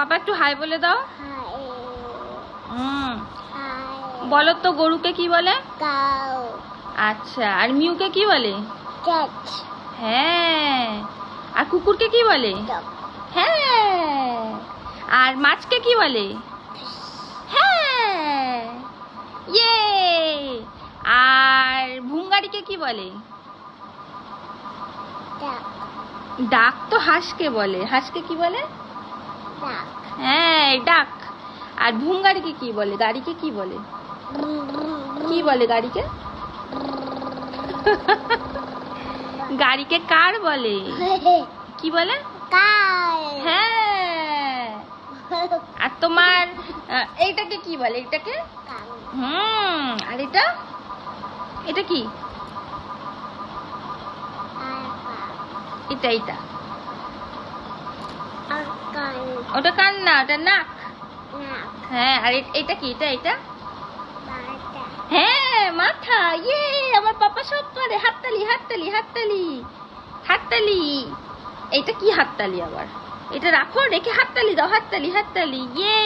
পাপা একটু হাই বলে দাও। হাই বলো তো গরুকে কি বলে? কাউ আচ্ছা, আর মিউকে কি বলে? ক্যাট হ্যাঁ। আর কুকুরকে কি বলে? ডগ হ্যাঁ। আর মাছকে কি বলে? হ্যাঁ। ইয়ে। আর ভুঙ্গারিকে কি বলে? ডাক ডাক তো হাঁসকে বলে। হাঁসকে কি বলে? ডাক হ্যাঁ, ডাক। আর ভুঙ্গারিকে কি বলে? গাড়িকে কি বলে? কি বলে গাড়িকে? গাড়িকে কার বলে? কি বলে? কার হ্যাঁ। আর তোমার এইটাকে কি বলে? এটাকে? আর এটা? এটা কি? এটা এটা। ওটা কান না, ওটা নাক। হ্যাঁ, আর এটা কি? এটা এটা? হ্যাঁ, মাথা। ইয়ে, আমার পাপা সব পারে। হাততালি হাততালি হাততালি হাততালি। এটা কি হাততালি আবার? এটা রাখো, রেখে হাততালি দাও। হাততালি হাততালি। ইয়ে।